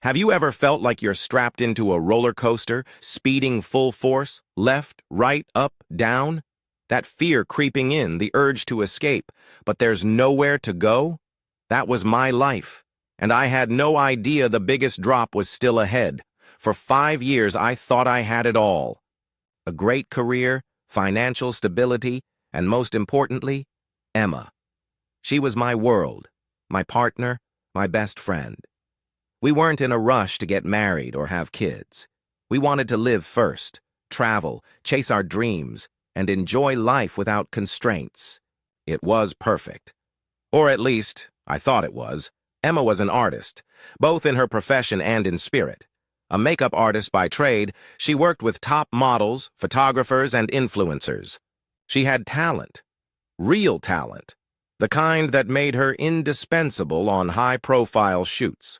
Have you ever felt like you're strapped into a roller coaster, speeding full force, left, right, up, down? That fear creeping in, the urge to escape, but there's nowhere to go? That was my life, and I had no idea the biggest drop was still ahead. For 5 years, I thought I had it all. A great career, financial stability, and most importantly, Emma. She was my world, my partner, my best friend. We weren't in a rush to get married or have kids. We wanted to live first, travel, chase our dreams, and enjoy life without constraints. It was perfect. Or at least, I thought it was. Emma was an artist, both in her profession and in spirit. A makeup artist by trade, she worked with top models, photographers, and influencers. She had talent, real talent, the kind that made her indispensable on high-profile shoots.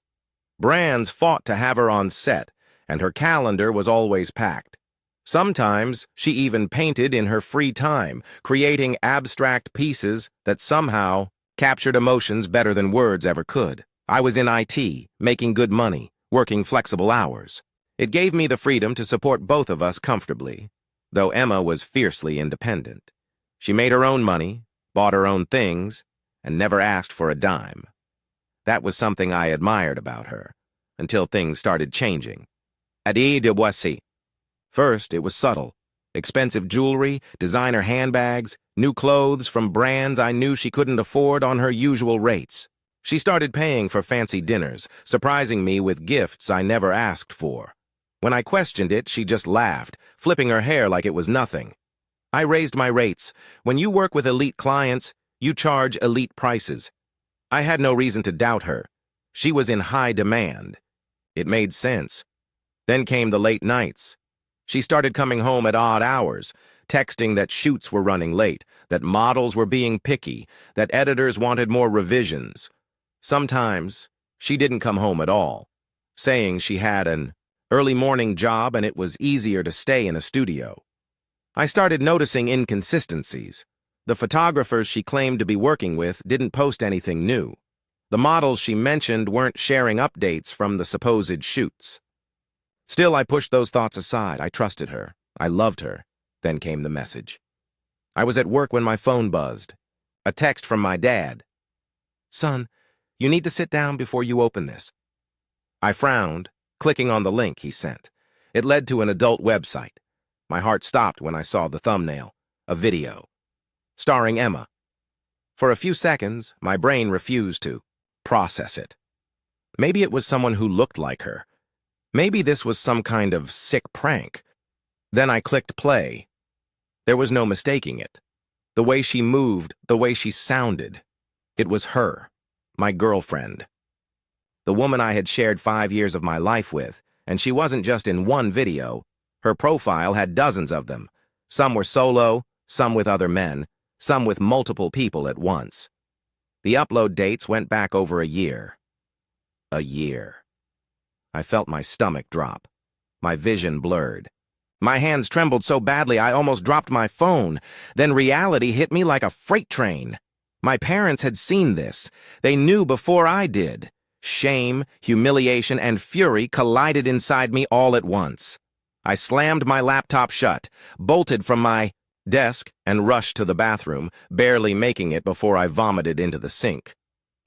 Brands fought to have her on set, and her calendar was always packed. Sometimes she even painted in her free time, creating abstract pieces that somehow captured emotions better than words ever could. I was in IT, making good money, working flexible hours. It gave me the freedom to support both of us comfortably, though Emma was fiercely independent. She made her own money, bought her own things, and never asked for a dime. That was something I admired about her, until things started changing. First, it was subtle. Expensive jewelry, designer handbags, new clothes from brands I knew she couldn't afford on her usual rates. She started paying for fancy dinners, surprising me with gifts I never asked for. When I questioned it, she just laughed, flipping her hair like it was nothing. I raised my rates. When you work with elite clients, you charge elite prices. I had no reason to doubt her. She was in high demand. It made sense. Then came the late nights. She started coming home at odd hours, texting that shoots were running late, that models were being picky, that editors wanted more revisions. Sometimes, she didn't come home at all, saying she had an early morning job and it was easier to stay in a studio. I started noticing inconsistencies. The photographers she claimed to be working with didn't post anything new. The models she mentioned weren't sharing updates from the supposed shoots. Still, I pushed those thoughts aside. I trusted her. I loved her. Then came the message. I was at work when my phone buzzed. A text from my dad. "Son, you need to sit down before you open this." I frowned, clicking on the link he sent. It led to an adult website. My heart stopped when I saw the thumbnail. A video. Starring Emma. For a few seconds, my brain refused to process it. Maybe it was someone who looked like her. Maybe this was some kind of sick prank. Then I clicked play. There was no mistaking it. The way she moved, the way she sounded. It was her, my girlfriend. The woman I had shared 5 years of my life with, and she wasn't just in one video. Her profile had dozens of them. Some were solo, some with other men, some with multiple people at once. The upload dates went back over a year. A year. I felt my stomach drop. My vision blurred. My hands trembled so badly I almost dropped my phone. Then reality hit me like a freight train. My parents had seen this. They knew before I did. Shame, humiliation, and fury collided inside me all at once. I slammed my laptop shut, bolted from my desk, and rushed to the bathroom, barely making it before I vomited into the sink.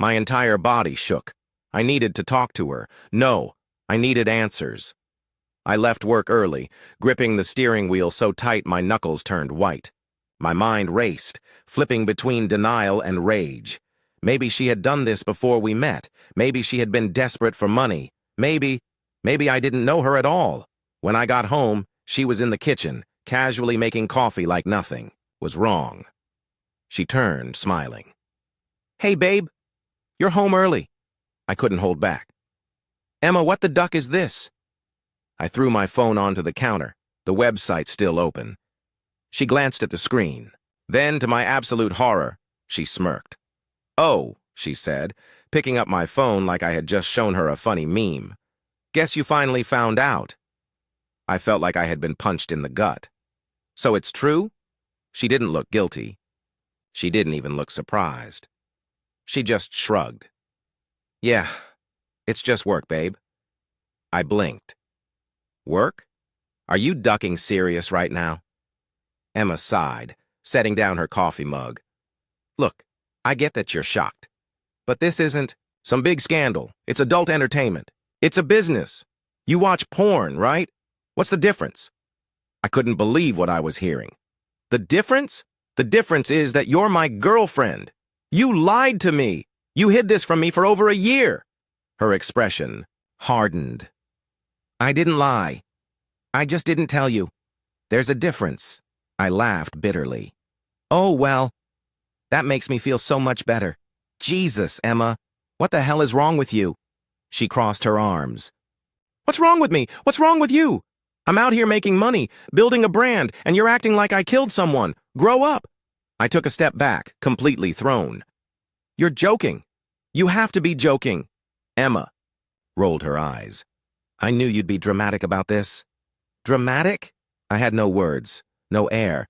My entire body shook. I needed to talk to her. No, I needed answers. I left work early, gripping the steering wheel so tight my knuckles turned white. My mind raced, flipping between denial and rage. Maybe she had done this before we met. Maybe she had been desperate for money. Maybe I didn't know her at all. When I got home, she was in the kitchen, casually making coffee like nothing was wrong. She turned, smiling. "Hey, babe, you're home early." I couldn't hold back. "Emma, what the duck is this?" I threw my phone onto the counter, the website still open. She glanced at the screen. Then, to my absolute horror, she smirked. "Oh," she said, picking up my phone like I had just shown her a funny meme. "Guess you finally found out." I felt like I had been punched in the gut. "So it's true?" She didn't look guilty. She didn't even look surprised. She just shrugged. "Yeah, it's just work, babe. I blinked. Work? Are you ducking serious right now? Emma sighed, setting down her coffee mug. Look, I get that you're shocked. But this isn't some big scandal. It's adult entertainment. It's a business. You watch porn, right? What's the difference? I couldn't believe what I was hearing. The difference? The difference is that you're my girlfriend. You lied to me. You hid this from me for over a year. Her expression hardened. I didn't lie. I just didn't tell you. There's a difference. I laughed bitterly. Oh, well, that makes me feel so much better. Jesus, Emma, what the hell is wrong with you? She crossed her arms. What's wrong with me? What's wrong with you? I'm out here making money, building a brand, and you're acting like I killed someone. Grow up. I took a step back, completely thrown. You're joking. You have to be joking. Emma rolled her eyes. I knew you'd be dramatic about this. Dramatic? I had no words, no air,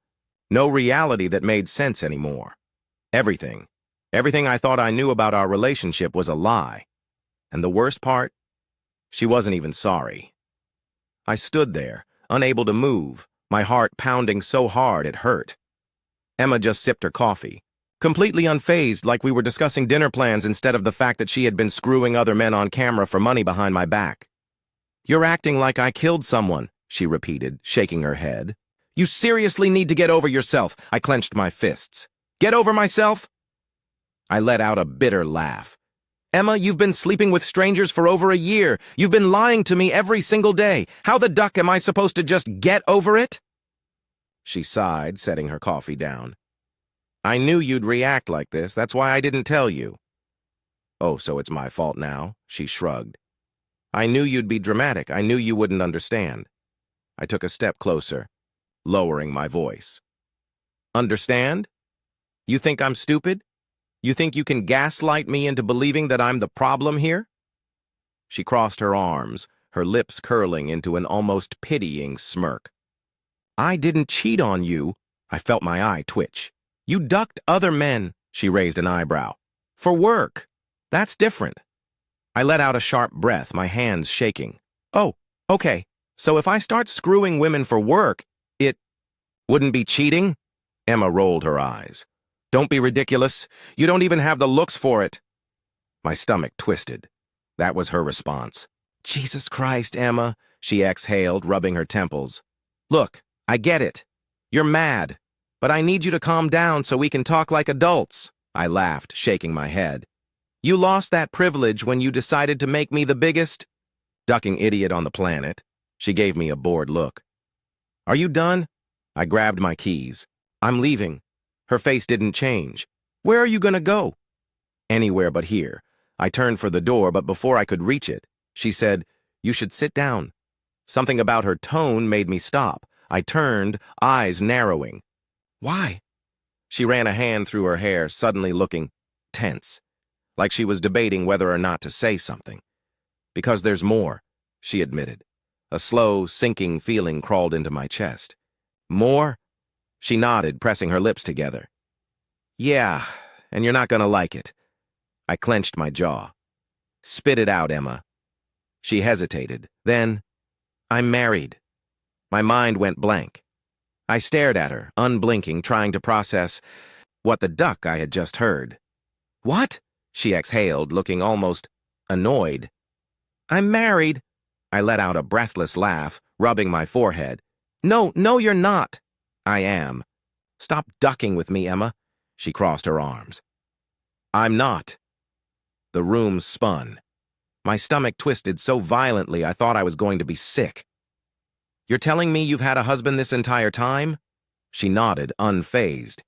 no reality that made sense anymore. Everything I thought I knew about our relationship was a lie. And the worst part? She wasn't even sorry. I stood there, unable to move, my heart pounding so hard it hurt. Emma just sipped her coffee, completely unfazed, like we were discussing dinner plans instead of the fact that she had been screwing other men on camera for money behind my back. You're acting like I killed someone, she repeated, shaking her head. You seriously need to get over yourself. I clenched my fists. Get over myself? I let out a bitter laugh. Emma, you've been sleeping with strangers for over a year. You've been lying to me every single day. How the duck am I supposed to just get over it? She sighed, setting her coffee down. I knew you'd react like this. That's why I didn't tell you. Oh, so it's my fault now? She shrugged. I knew you'd be dramatic. I knew you wouldn't understand. I took a step closer, lowering my voice. Understand? You think I'm stupid? You think you can gaslight me into believing that I'm the problem here? She crossed her arms, her lips curling into an almost pitying smirk. I didn't cheat on you. I felt my eye twitch. You ducked other men, she raised an eyebrow. For work. That's different. I let out a sharp breath, my hands shaking. Oh, okay. So if I start screwing women for work, it wouldn't be cheating? Emma rolled her eyes. Don't be ridiculous. You don't even have the looks for it. My stomach twisted. That was her response. Jesus Christ, Emma, she exhaled, rubbing her temples. Look, I get it. You're mad. But I need you to calm down so we can talk like adults. I laughed, shaking my head. You lost that privilege when you decided to make me the biggest ducking idiot on the planet. She gave me a bored look. Are you done? I grabbed my keys. I'm leaving. Her face didn't change. Where are you gonna go? Anywhere but here. I turned for the door, but before I could reach it, she said, You should sit down. Something about her tone made me stop. I turned, eyes narrowing. Why? She ran a hand through her hair, suddenly looking tense, like she was debating whether or not to say something. Because there's more, she admitted. A slow, sinking feeling crawled into my chest. More? She nodded, pressing her lips together. Yeah, and you're not gonna like it. I clenched my jaw. Spit it out, Emma. She hesitated. Then, I'm married. My mind went blank. I stared at her, unblinking, trying to process what the duck I had just heard. What? She exhaled, looking almost annoyed. I'm married. I let out a breathless laugh, rubbing my forehead. No, you're not. I am. Stop ducking with me, Emma. She crossed her arms. I'm not. The room spun. My stomach twisted so violently I thought I was going to be sick. You're telling me you've had a husband this entire time? She nodded, unfazed.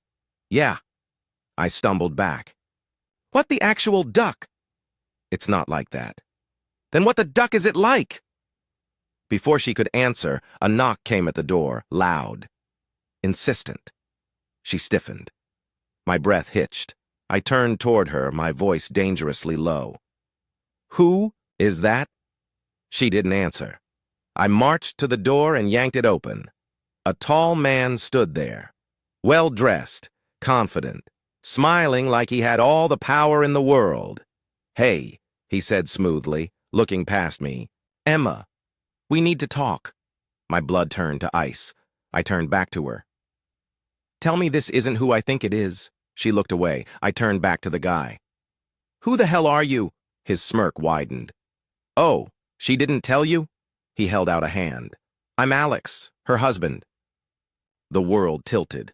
Yeah. I stumbled back. What the actual duck? It's not like that. Then what the duck is it like? Before she could answer, a knock came at the door, loud. Insistent. She stiffened. My breath hitched. I turned toward her, my voice dangerously low. Who is that? She didn't answer. I marched to the door and yanked it open. A tall man stood there, well-dressed, confident, smiling like he had all the power in the world. Hey, he said smoothly, looking past me. Emma, we need to talk. My blood turned to ice. I turned back to her. Tell me this isn't who I think it is. She looked away. I turned back to the guy. Who the hell are you? His smirk widened. Oh, she didn't tell you? He held out a hand. I'm Alex, her husband. The world tilted.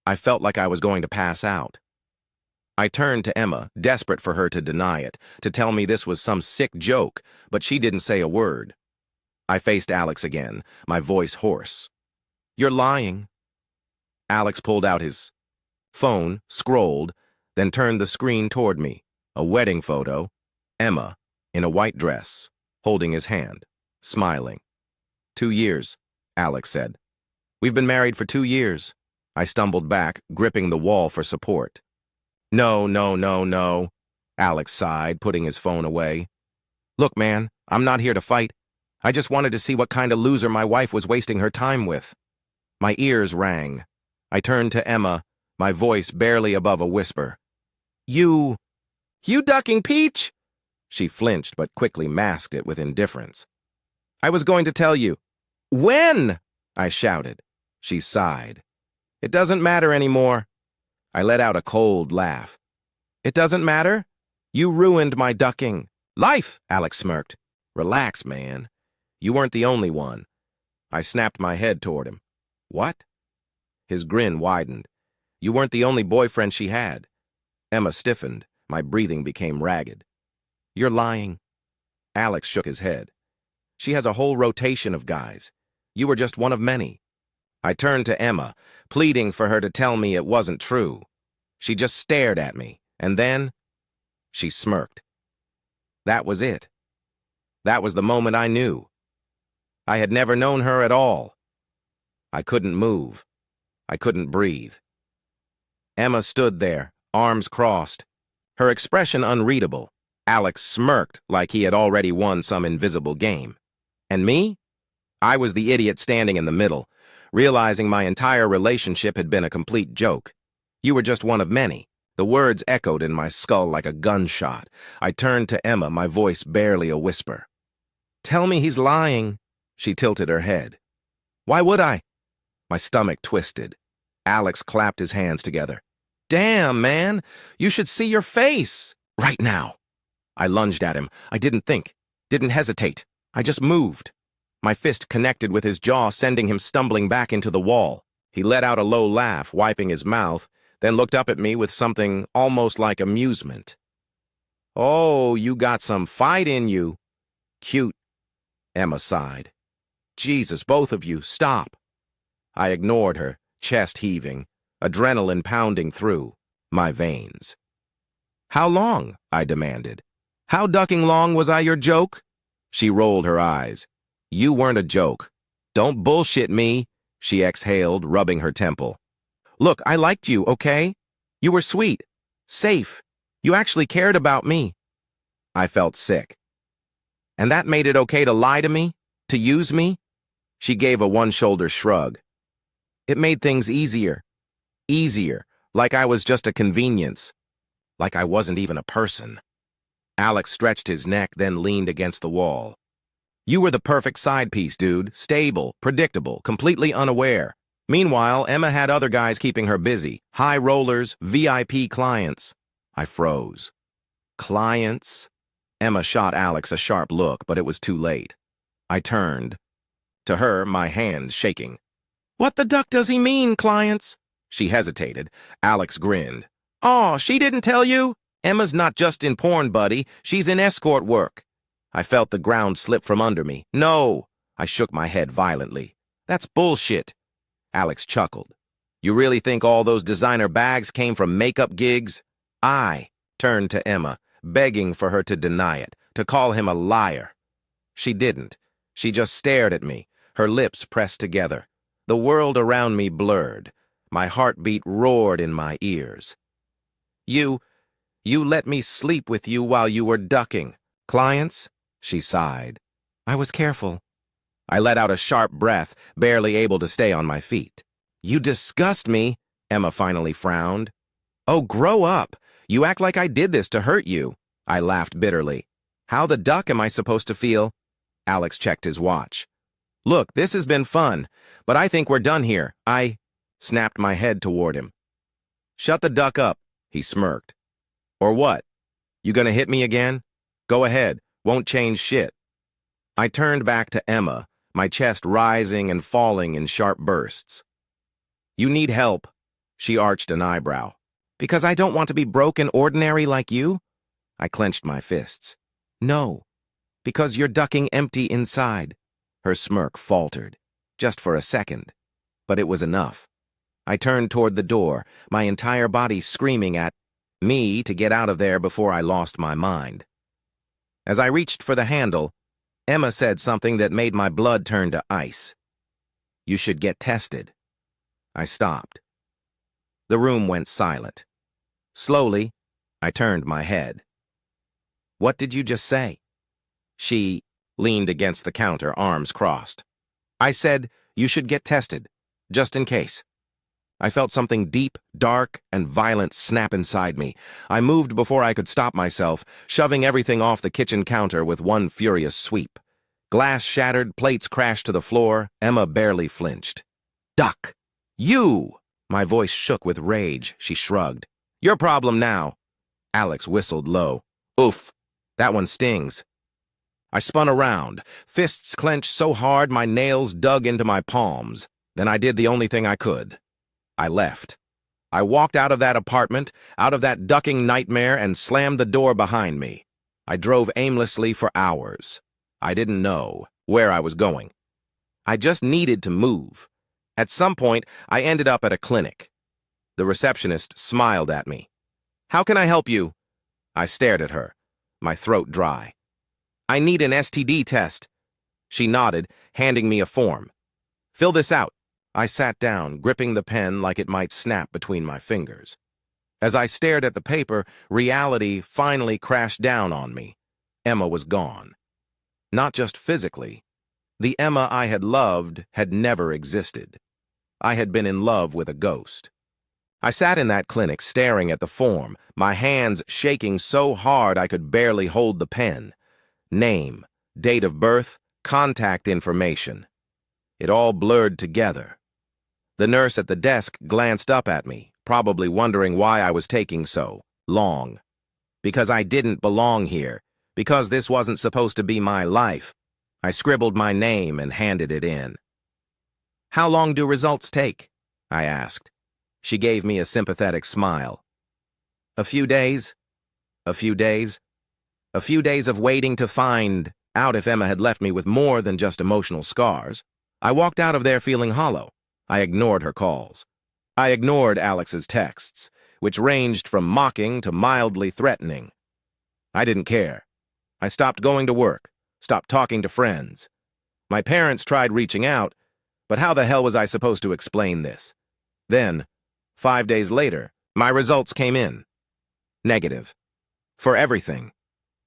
I felt like I was going to pass out. I turned to Emma, desperate for her to deny it, to tell me this was some sick joke, but she didn't say a word. I faced Alex again, my voice hoarse. You're lying. Alex pulled out his phone, scrolled, then turned the screen toward me. A wedding photo. Emma, in a white dress, holding his hand, smiling. 2 years, Alex said. We've been married for 2 years. I stumbled back, gripping the wall for support. No, no, no, no, Alex sighed, putting his phone away. Look, man, I'm not here to fight. I just wanted to see what kind of loser my wife was wasting her time with. My ears rang. I turned to Emma, my voice barely above a whisper. You ducking Peach? She flinched but quickly masked it with indifference. I was going to tell you. When? I shouted. She sighed. It doesn't matter anymore. I let out a cold laugh. It doesn't matter? You ruined my ducking. Life, Alex smirked. Relax, man. You weren't the only one. I snapped my head toward him. What? His grin widened. You weren't the only boyfriend she had. Emma stiffened. My breathing became ragged. You're lying. Alex shook his head. She has a whole rotation of guys. You were just one of many. I turned to Emma, pleading for her to tell me it wasn't true. She just stared at me, and then she smirked. That was it. That was the moment I knew. I had never known her at all. I couldn't move. I couldn't breathe. Emma stood there, arms crossed, her expression unreadable. Alex smirked like he had already won some invisible game. And me? I was the idiot standing in the middle, realizing my entire relationship had been a complete joke. You were just one of many. The words echoed in my skull like a gunshot. I turned to Emma, my voice barely a whisper. Tell me he's lying. She tilted her head. Why would I? My stomach twisted. Alex clapped his hands together. Damn, man, you should see your face. Right now. I lunged at him. I didn't think, didn't hesitate. I just moved. My fist connected with his jaw, sending him stumbling back into the wall. He let out a low laugh, wiping his mouth, then looked up at me with something almost like amusement. Oh, you got some fight in you. Cute. Emma sighed. Jesus, both of you, stop. I ignored her, chest heaving, adrenaline pounding through my veins. How long? I demanded. How ducking long was I your joke? She rolled her eyes. You weren't a joke. Don't bullshit me, she exhaled, rubbing her temple. Look, I liked you, okay? You were sweet, safe. You actually cared about me. I felt sick. And that made it okay to lie to me? To use me? She gave a one-shoulder shrug. It made things easier. Easier, like I was just a convenience. Like I wasn't even a person. Alex stretched his neck, then leaned against the wall. You were the perfect side piece, dude. Stable, predictable, completely unaware. Meanwhile, Emma had other guys keeping her busy. High rollers, VIP clients. I froze. Clients? Emma shot Alex a sharp look, but it was too late. I turned. To her, my hands shaking. What the duck does he mean, clients? She hesitated. Alex grinned. Aw, she didn't tell you? Emma's not just in porn, buddy. She's in escort work. I felt the ground slip from under me. No. I shook my head violently. That's bullshit. Alex chuckled. You really think all those designer bags came from makeup gigs? I turned to Emma, begging for her to deny it, to call him a liar. She didn't. She just stared at me, her lips pressed together. The world around me blurred. My heartbeat roared in my ears. You let me sleep with you while you were ducking. Clients? She sighed. I was careful. I let out a sharp breath, barely able to stay on my feet. You disgust me, Emma finally frowned. Oh, grow up. You act like I did this to hurt you. I laughed bitterly. How the duck am I supposed to feel? Alex checked his watch. Look, this has been fun, but I think we're done here. I snapped my head toward him. Shut the duck up, he smirked. Or what? You gonna hit me again? Go ahead, won't change shit. I turned back to Emma, my chest rising and falling in sharp bursts. You need help, she arched an eyebrow. Because I don't want to be broke and ordinary like you? I clenched my fists. No, because you're ducking empty inside. Her smirk faltered, just for a second. But it was enough. I turned toward the door, my entire body screaming at me to get out of there before I lost my mind. As I reached for the handle, Emma said something that made my blood turn to ice. You should get tested. I stopped. The room went silent. Slowly, I turned my head. What did you just say? She leaned against the counter, arms crossed. I said, you should get tested, just in case. I felt something deep, dark, and violent snap inside me. I moved before I could stop myself, shoving everything off the kitchen counter with one furious sweep. Glass shattered, plates crashed to the floor. Emma barely flinched. Duck! You! My voice shook with rage. She shrugged. Your problem now. Alex whistled low. Oof. That one stings. I spun around, fists clenched so hard my nails dug into my palms. Then I did the only thing I could. I left. I walked out of that apartment, out of that ducking nightmare, and slammed the door behind me. I drove aimlessly for hours. I didn't know where I was going. I just needed to move. At some point, I ended up at a clinic. The receptionist smiled at me. How can I help you? I stared at her, my throat dry. I need an STD test. She nodded, handing me a form. Fill this out. I sat down, gripping the pen like it might snap between my fingers. As I stared at the paper, reality finally crashed down on me. Emma was gone. Not just physically. The Emma I had loved had never existed. I had been in love with a ghost. I sat in that clinic staring at the form, my hands shaking so hard I could barely hold the pen. Name, date of birth, contact information. It all blurred together. The nurse at the desk glanced up at me, probably wondering why I was taking so long. Because I didn't belong here. Because this wasn't supposed to be my life. I scribbled my name and handed it in. How long do results take? I asked. She gave me a sympathetic smile. A few days. A few days. A few days of waiting to find out if Emma had left me with more than just emotional scars. I walked out of there feeling hollow. I ignored her calls. I ignored Alex's texts, which ranged from mocking to mildly threatening. I didn't care. I stopped going to work, stopped talking to friends. My parents tried reaching out, but how the hell was I supposed to explain this? Then, 5 days later, my results came in. Negative. For everything.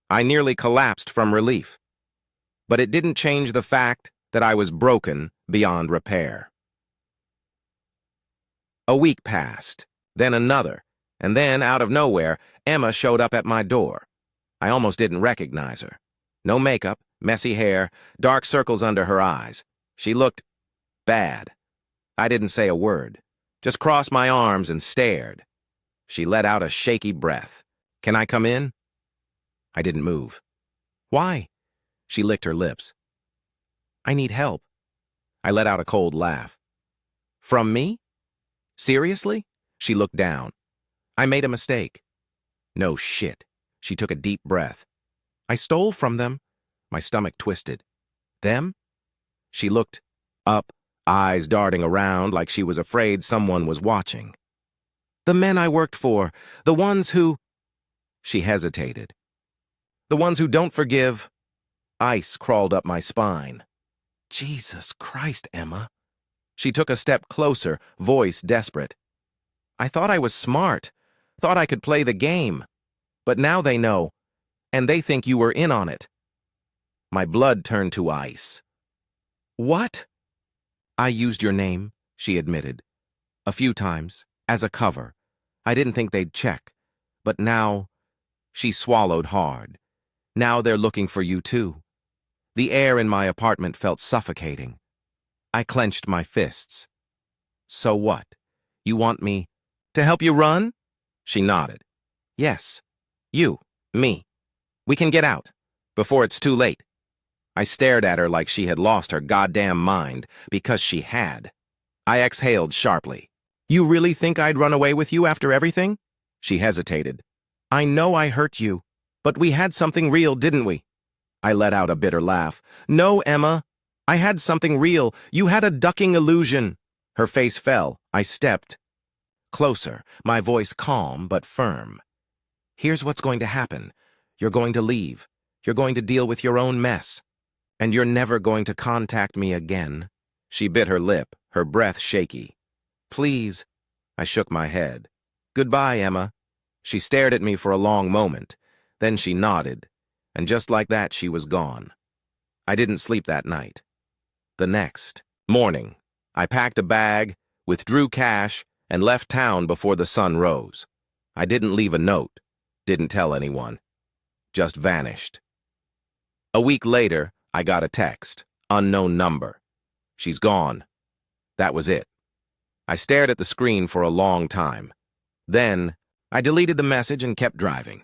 I nearly collapsed from relief. But it didn't change the fact that I was broken beyond repair. A week passed, then another, and then, out of nowhere, Emma showed up at my door. I almost didn't recognize her. No makeup, messy hair, dark circles under her eyes. She looked bad. I didn't say a word, just crossed my arms and stared. She let out a shaky breath. Can I come in? I didn't move. Why? She licked her lips. I need help. I let out a cold laugh. From me? Seriously? She looked down. I made a mistake. No shit. She took a deep breath. I stole from them. My stomach twisted. Them? She looked up, eyes darting around like she was afraid someone was watching. The men I worked for, the ones who... She hesitated. The ones who don't forgive. Ice crawled up my spine. Jesus Christ, Emma. She took a step closer, voice desperate. I thought I was smart, thought I could play the game. But now they know, and they think you were in on it. My blood turned to ice. What? I used your name, she admitted. A few times, as a cover. I didn't think they'd check. But now, she swallowed hard. Now they're looking for you too. The air in my apartment felt suffocating. I clenched my fists. So what? You want me to help you run? She nodded. Yes. You. Me. We can get out. Before it's too late. I stared at her like she had lost her goddamn mind, because she had. I exhaled sharply. You really think I'd run away with you after everything? She hesitated. I know I hurt you, but we had something real, didn't we? I let out a bitter laugh. No, Emma. I had something real. You had a ducking illusion. Her face fell. I stepped closer, my voice calm but firm. Here's what's going to happen. You're going to leave. You're going to deal with your own mess. And you're never going to contact me again. She bit her lip, her breath shaky. Please. I shook my head. Goodbye, Emma. She stared at me for a long moment. Then she nodded, and just like that she was gone. I didn't sleep that night. The next morning, I packed a bag, withdrew cash, and left town before the sun rose. I didn't leave a note, didn't tell anyone, just vanished. A week later, I got a text, unknown number. She's gone. That was it. I stared at the screen for a long time. Then, I deleted the message and kept driving.